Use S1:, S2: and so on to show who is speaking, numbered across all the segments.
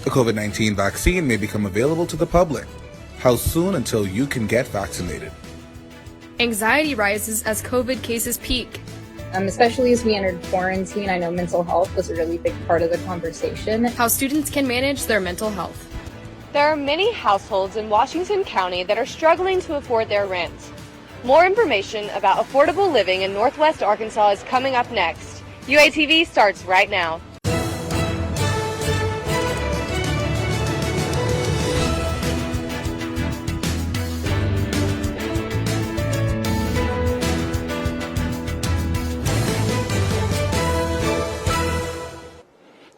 S1: A COVID-19 vaccine may become available to the public. How soon until you can get vaccinated?
S2: Anxiety rises as COVID cases peak.
S3: Especially as we entered quarantine, I know mental health was a really big part of the conversation.
S2: How students can manage their mental health.
S4: There are many households in Washington County that are struggling to afford their rent. More information about affordable living in Northwest Arkansas is coming up next. UATV starts right now.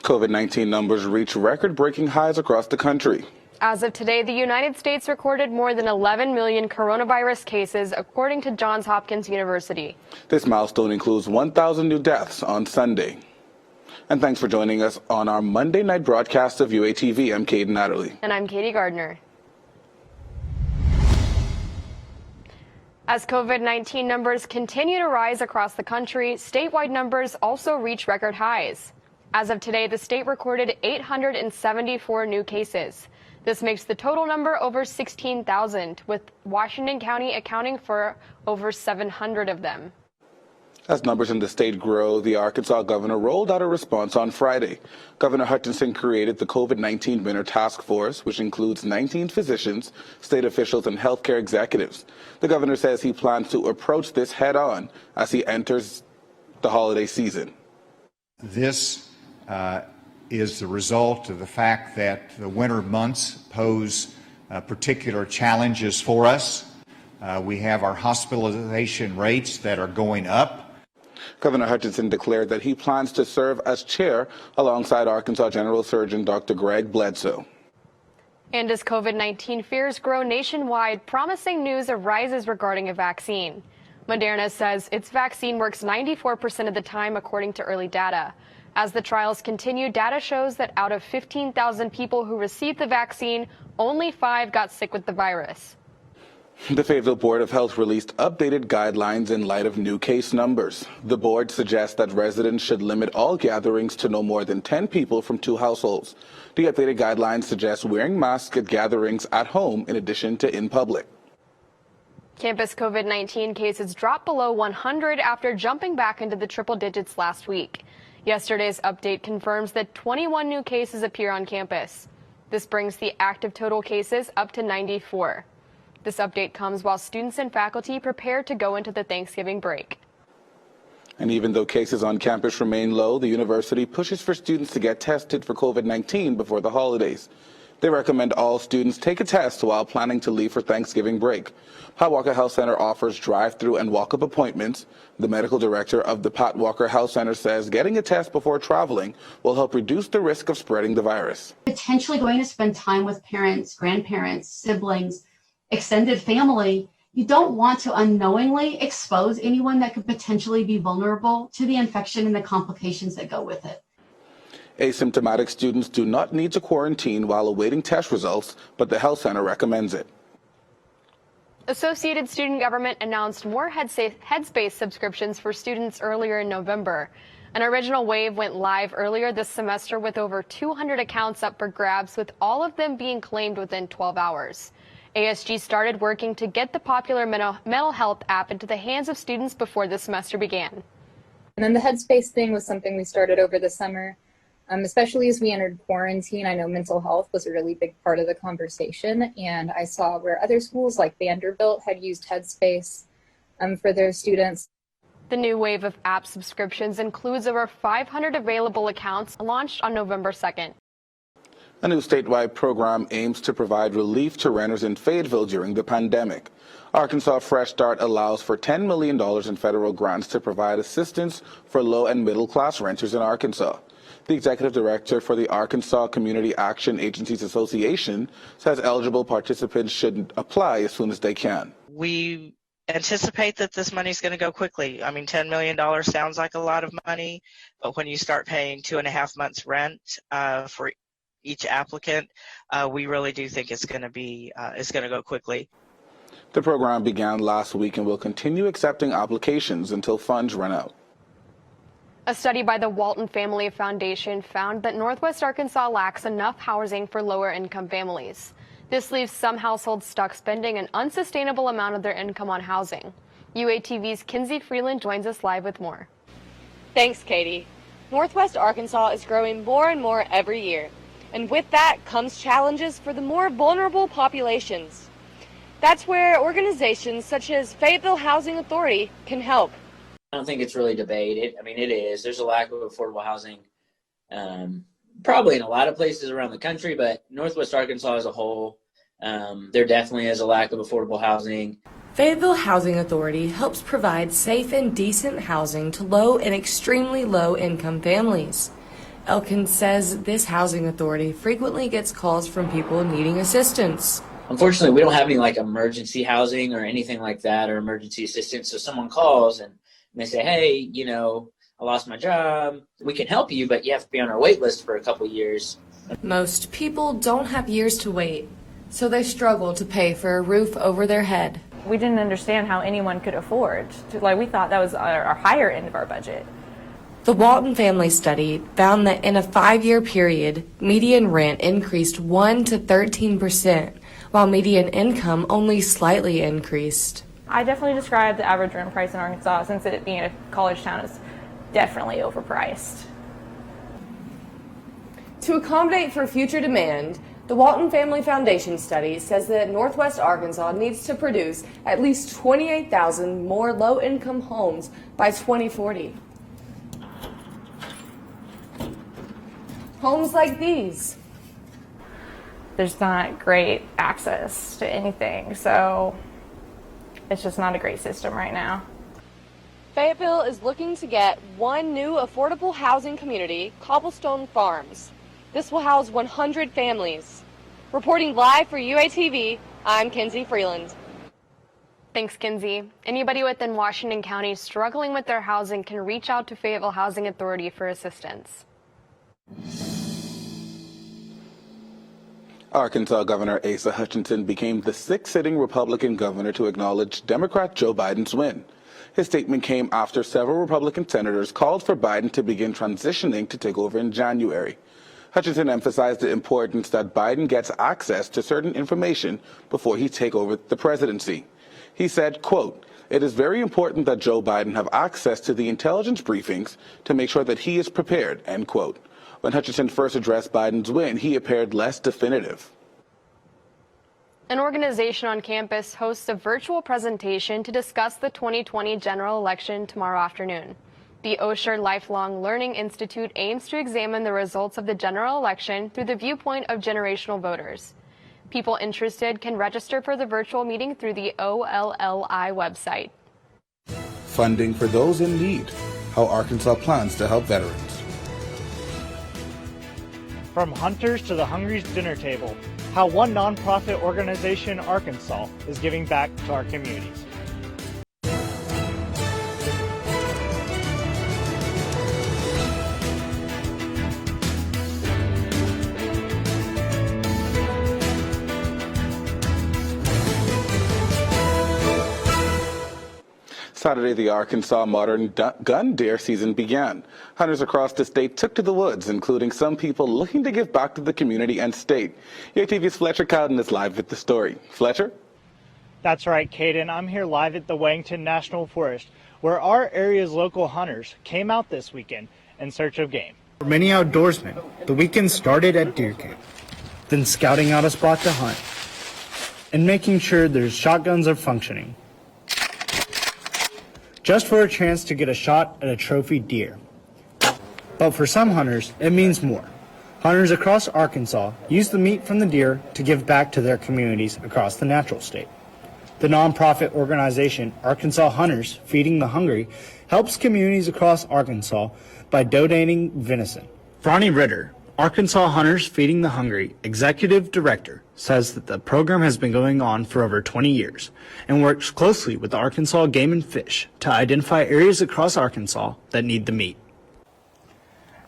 S1: COVID-19 numbers reach record-breaking highs across the country.
S4: As of today, the United States recorded more than 11 million coronavirus cases, according to Johns Hopkins University.
S1: This milestone includes 1,000 new deaths on Sunday. And thanks for joining us on our Monday night broadcast of UATV. I'm Cayden.
S4: And I'm Katie Gardner. As COVID-19 numbers continue to rise across the country, statewide numbers also reach record highs. As of today, the state recorded 874 new cases. This makes the total number over 16,000, with Washington County accounting for over 700 of them.
S1: As numbers in the state grow, the Arkansas governor rolled out a response on Friday. Governor Hartman created the COVID-19 Winter Task Force, which includes 19 physicians, state officials, and healthcare executives. The governor says he plans to approach this head-on as he enters the holiday season.
S5: This is the result of the fact that the winter months pose particular challenges for us. We have our hospitalization rates that are going up.
S1: Governor Hutchinson declared that he plans to serve as chair alongside Arkansas General Surgeon Dr. Greg Bledsoe.
S4: And as COVID-19 fears grow nationwide, promising news arises regarding a vaccine. Moderna says its vaccine works 94% of the time, according to early data. As the trials continue, data shows that out of 15,000 people who received the vaccine, only 5 got sick with the virus.
S1: The Fayetteville Board of Health released updated guidelines in light of new case numbers. The board suggests that residents should limit all gatherings to no more than 10 people from 2 households. The updated guidelines suggest wearing masks at gatherings at home in addition to in public.
S4: Campus COVID-19 cases dropped below 100 after jumping back into the triple digits last week. Yesterday's update confirms that 21 new cases appear on campus. This brings the active total cases up to 94. This update comes while students and faculty prepare to go into the Thanksgiving break.
S1: And even though cases on campus remain low, the university pushes for students to get tested for COVID-19 before the holidays. They recommend all students take a test while planning to leave for Thanksgiving break. Pat Walker Health Center offers drive-through and walk-up appointments. The medical director of the Pat Walker Health Center says getting a test before traveling will help reduce the risk of spreading the virus.
S6: Potentially going to spend time with parents, grandparents, siblings, extended family. You don't want to unknowingly expose anyone that could potentially be vulnerable to the infection and the complications that go with it.
S1: Asymptomatic students do not need to quarantine while awaiting test results, but the health center recommends it.
S4: Associated Student Government announced more Headspace subscriptions for students earlier in November. An original wave went live earlier this semester with over 200 accounts up for grabs, with all of them being claimed within 12 hours. ASG started working to get the popular mental health app into the hands of students before the semester began.
S3: And then the Headspace thing was something we started over the summer. Especially as we entered quarantine, I know mental health was a really big part of the conversation, and I saw where other schools like Vanderbilt had used Headspace for their students.
S4: The new wave of app subscriptions includes over 500 available accounts launched on November 2nd.
S1: A new statewide program aims to provide relief to renters in Fayetteville during the pandemic. Arkansas Fresh Start allows for $10 million in federal grants to provide assistance for low and middle class renters in Arkansas. The executive director for the Arkansas Community Action Agencies Association says eligible participants should apply as soon as they can.
S7: We anticipate that this money is going to go quickly. I mean, $10 million sounds like a lot of money, but when you start paying 2.5 months rent for each applicant, we really do think it's going to go quickly.
S1: The program began last week and will continue accepting applications until funds run out.
S4: A study by the Walton Family Foundation found that Northwest Arkansas lacks enough housing for lower-income families. This leaves some households stuck spending an unsustainable amount of their income on housing. UATV's Kinsey Freeland joins us live with more.
S8: Thanks, Katie. Northwest Arkansas is growing more and more every year, and with that comes challenges for the more vulnerable populations. That's where organizations such as Fayetteville Housing Authority can help.
S9: I don't think it's really debated. I mean, it is. There's a lack of affordable housing probably in a lot of places around the country, but Northwest Arkansas as a whole, there definitely is a lack of affordable housing.
S10: Fayetteville Housing Authority helps provide safe and decent housing to low and extremely low income families. Elkins says this housing authority frequently gets calls from people needing assistance.
S9: Unfortunately, we don't have any like emergency housing or anything like that, or emergency assistance. So someone calls and they say, hey, I lost my job. We can help you, but you have to be on our wait list for a couple years.
S10: Most people don't have years to wait, so they struggle to pay for a roof over their head.
S11: We didn't understand how anyone could afford to, we thought that was our higher end of our budget.
S10: The Walton Family Study found that in a 5-year period, median rent increased 1 to 13%, while median income only slightly increased.
S11: I definitely describe the average rent price in Arkansas, since it being a college town, is definitely overpriced.
S10: To accommodate for future demand, the Walton Family Foundation study says that Northwest Arkansas needs to produce at least 28,000 more low-income homes by 2040. Homes like these.
S11: There's not great access to anything, so it's just not a great system right now.
S8: Fayetteville is looking to get one new affordable housing community, Cobblestone Farms. This will house 100 families. Reporting live for UATV, I'm Kinsey Freeland.
S4: Thanks, Kinsey. Anybody within Washington County struggling with their housing can reach out to Fayetteville Housing Authority for assistance.
S1: Arkansas Governor Asa Hutchinson became the 6th sitting Republican governor to acknowledge Democrat Joe Biden's win. His statement came after several Republican senators called for Biden to begin transitioning to take over in January. Hutchinson emphasized the importance that Biden gets access to certain information before he take over the presidency. He said, quote, "It is very important that Joe Biden have access to the intelligence briefings to make sure that he is prepared," end quote. When Hutchinson first addressed Biden's win, he appeared less definitive.
S4: An organization on campus hosts a virtual presentation to discuss the 2020 general election tomorrow afternoon. The Osher Lifelong Learning Institute aims to examine the results of the general election through the viewpoint of generational voters. People interested can register for the virtual meeting through the OLLI website.
S1: Funding for those in need. How Arkansas plans to help veterans.
S12: From hunters to the Hungry's dinner table, how one nonprofit organization in Arkansas is giving back to our communities.
S1: Saturday, the Arkansas modern gun deer season began. Hunters across the state took to the woods, including some people looking to give back to the community and state. UATV's Fletcher Cayden is live with the story. Fletcher?
S12: That's right, Cayden. I'm here live at the Wellington National Forest, where our area's local hunters came out this weekend in search of game.
S13: For many outdoorsmen, the weekend started at deer camp, then scouting out a spot to hunt, and making sure their shotguns are functioning, just for a chance to get a shot at a trophy deer. But for some hunters, it means more. Hunters across Arkansas use the meat from the deer to give back to their communities across the natural state. The nonprofit organization Arkansas Hunters Feeding the Hungry helps communities across Arkansas by donating venison. Ronnie Ritter, Arkansas Hunters Feeding the Hungry Executive Director, says that the program has been going on for over 20 years and works closely with the Arkansas Game and Fish to identify areas across Arkansas that need the meat.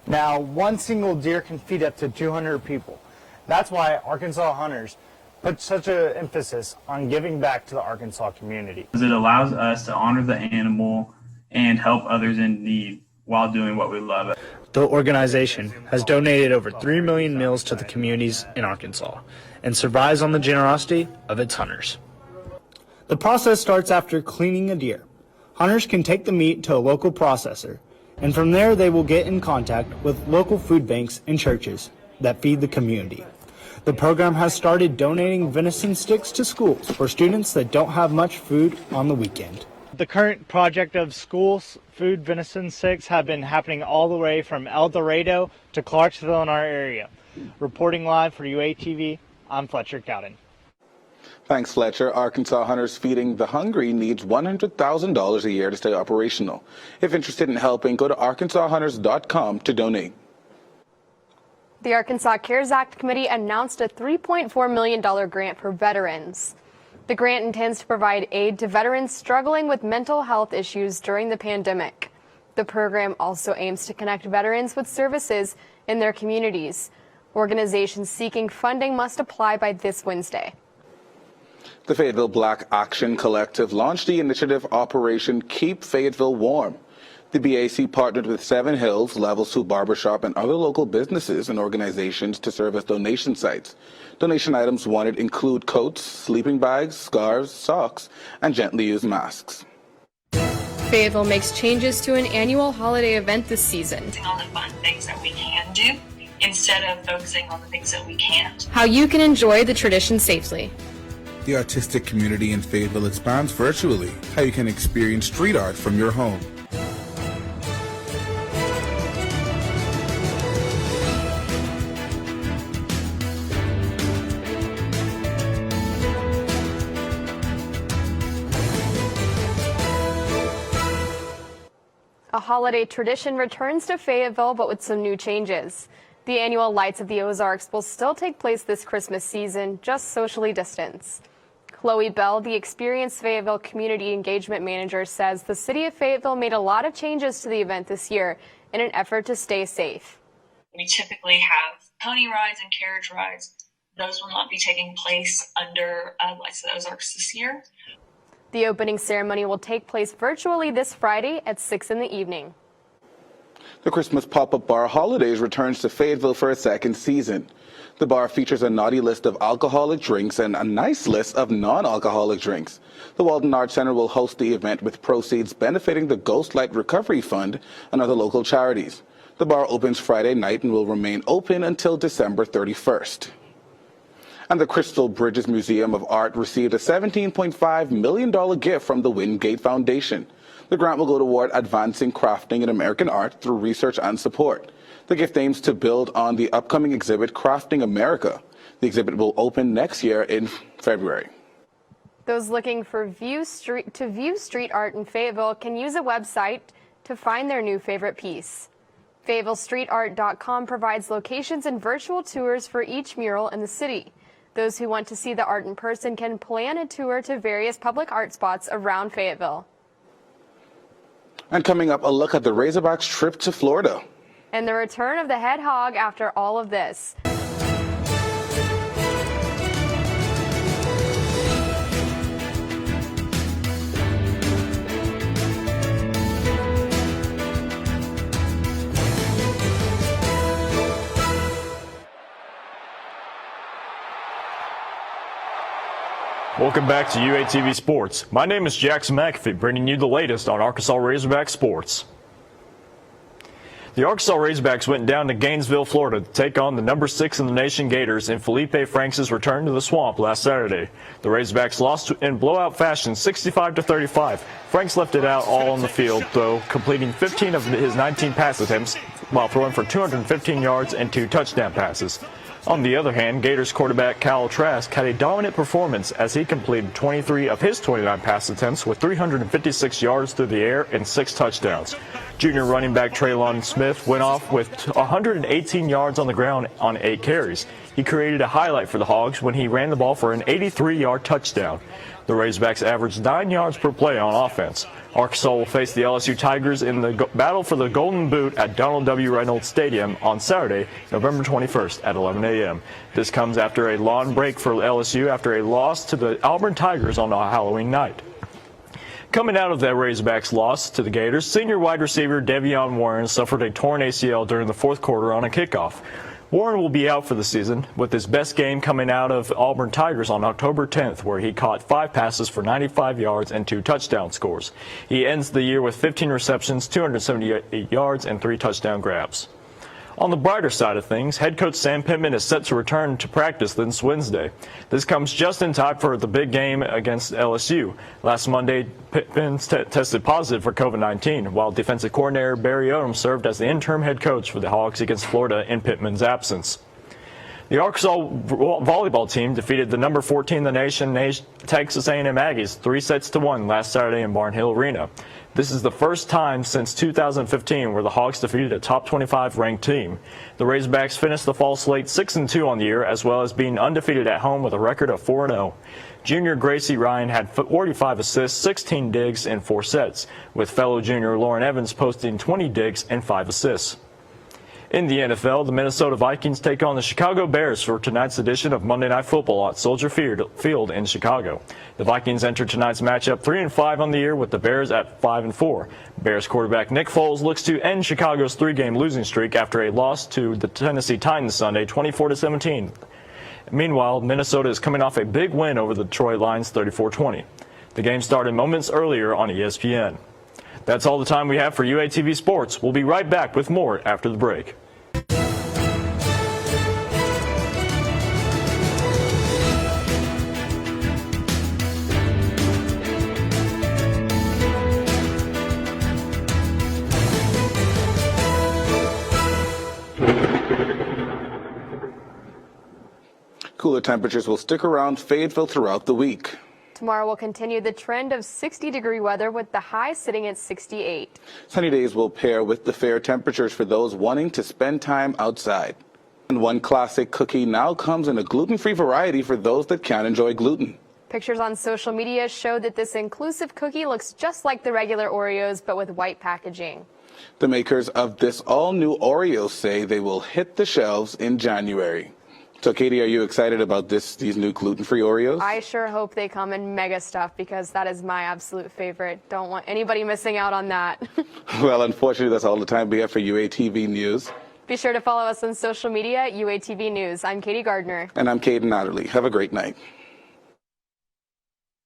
S12: Now, one single deer can feed up to 200 people. That's why Arkansas Hunters put such an emphasis on giving back to the Arkansas community.
S14: It allows us to honor the animal and help others in need while doing what we love.
S13: The organization has donated over 3 million meals to the communities in Arkansas and survives on the generosity of its hunters. The process starts after cleaning a deer. Hunters can take the meat to a local processor, and from there they will get in contact with local food banks and churches that feed the community. The program has started donating venison sticks to schools for students that don't have much food on the weekend. The current project of schools food venison sticks have been happening all the way from El Dorado to Clarksville in our area. Reporting live for UATV, I'm Fletcher Cayden.
S1: Thanks, Fletcher. Arkansas Hunters Feeding the Hungry needs $100,000 a year to stay operational. If interested in helping, go to arkansashunters.com to donate.
S4: The Arkansas CARES Act Committee announced a $3.4 million grant for veterans. The grant intends to provide aid to veterans struggling with mental health issues during the pandemic. The program also aims to connect veterans with services in their communities. Organizations seeking funding must apply by this Wednesday.
S1: The Fayetteville Black Action Collective launched the initiative Operation Keep Fayetteville Warm. The BAC partnered with Seven Hills, Level 2 Barbershop, and other local businesses and organizations to serve as donation sites. Donation items wanted include coats, sleeping bags, scarves, socks, and gently used masks.
S2: Fayetteville makes changes to an annual holiday event this season.
S15: On the fun things that we can do instead of focusing on the things that we can't.
S2: How you can enjoy the tradition safely.
S16: The artistic community in Fayetteville expands virtually. How you can experience street art from your home.
S4: A holiday tradition returns to Fayetteville, but with some new changes. The annual Lights of the Ozarks will still take place this Christmas season, just socially distanced. Chloe Bell, the experienced Fayetteville Community Engagement Manager, says the city of Fayetteville made a lot of changes to the event this year in an effort to stay safe.
S15: We typically have pony rides and carriage rides. Those will not be taking place under Lights of the Ozarks this year.
S4: The opening ceremony will take place virtually this Friday at 6 in the evening.
S1: The Christmas pop-up bar Holidays returns to Fayetteville for a second season. The bar features a naughty list of alcoholic drinks and a nice list of non-alcoholic drinks. The Walden Arts Center will host the event with proceeds benefiting the Ghostlight Recovery Fund and other local charities. The bar opens Friday night and will remain open until December 31st. And the Crystal Bridges Museum of Art received a $17.5 million gift from the Wingate Foundation. The grant will go toward advancing crafting in American art through research and support. The gift aims to build on the upcoming exhibit, Crafting America. The exhibit will open next year in February.
S4: Those looking for view street art in Fayetteville can use a website to find their new favorite piece. FayettevilleStreetArt.com provides locations and virtual tours for each mural in the city. Those who want to see the art in person can plan a tour to various public art spots around Fayetteville.
S1: And coming up, a look at the Razorbacks' trip to Florida.
S4: And the return of the head hog after all of this.
S17: Welcome back to UATV Sports. My name is Jackson McAfee, bringing you the latest on Arkansas Razorback sports. The Arkansas Razorbacks went down to Gainesville, Florida to take on the number 6 in the nation Gators in Felipe Franks' return to the Swamp last Saturday. The Razorbacks lost in blowout fashion 65-35. Franks left it out all on the field, though, completing 15 of his 19 pass attempts while throwing for 215 yards and 2 touchdown passes. On the other hand, Gators quarterback Kyle Trask had a dominant performance as he completed 23 of his 29 pass attempts with 356 yards through the air and 6 touchdowns. Junior running back Traylon Smith went off with 118 yards on the ground on 8 carries. He created a highlight for the Hogs when he ran the ball for an 83-yard touchdown. The Razorbacks averaged 9 yards per play on offense. Arkansas will face the LSU Tigers in the battle for the Golden Boot at Donald W. Reynolds Stadium on Saturday, November 21st at 11 a.m. This comes after a long break for LSU after a loss to the Auburn Tigers on Halloween night. Coming out of that Razorbacks loss to the Gators, senior wide receiver Devion Warren suffered a torn ACL during the fourth quarter on a kickoff. Warren will be out for the season, with his best game coming out of Auburn Tigers on October 10th, where he caught 5 passes for 95 yards and 2 touchdown scores. He ends the year with 15 receptions, 278 yards, and 3 touchdown grabs. On the brighter side of things, head coach Sam Pittman is set to return to practice this Wednesday. This comes just in time for the big game against LSU. Last Monday, Pittman tested positive for COVID-19, while defensive coordinator Barry Odom served as the interim head coach for the Hogs against Florida in Pittman's absence. The Arkansas volleyball team defeated the number 14 in the nation, Texas A&M Aggies, 3-1 last Saturday in Barnhill Arena. This is the first time since 2015 where the Hogs defeated a top 25 ranked team. The Razorbacks finished the fall slate 6-2 on the year, as well as being undefeated at home with a record of 4-0. Junior Gracie Ryan had 45 assists, 16 digs, and 4 sets, with fellow junior Lauren Evans posting 20 digs and 5 assists. In the NFL, the Minnesota Vikings take on the Chicago Bears for tonight's edition of Monday Night Football at Soldier Field in Chicago. The Vikings enter tonight's matchup 3-5 on the year, with the Bears at 5-4. Bears quarterback Nick Foles looks to end Chicago's 3-game losing streak after a loss to the Tennessee Titans Sunday, 24-17. Meanwhile, Minnesota is coming off a big win over the Detroit Lions, 34-20. The game started moments earlier on ESPN. That's all the time we have for UATV Sports. We'll be right back with more after the break.
S1: Cooler temperatures will stick around Fayetteville throughout the week.
S4: Tomorrow will continue the trend of 60-degree weather, with the high sitting at 68.
S1: Sunny days will pair with the fair temperatures for those wanting to spend time outside. And one classic cookie now comes in a gluten-free variety for those that can't enjoy gluten.
S4: Pictures on social media show that this inclusive cookie looks just like the regular Oreos, but with white packaging.
S1: The makers of this all-new Oreo say they will hit the shelves in January. So, Katie, are you excited about these new gluten-free Oreos?
S4: I sure hope they come in mega stuff, because that is my absolute favorite. Don't want anybody missing out on that.
S1: Well, unfortunately, that's all the time we have for UATV News.
S4: Be sure to follow us on social media at UATV News. I'm Katie Gardner.
S1: And I'm Cayden Adderley. Have a great night.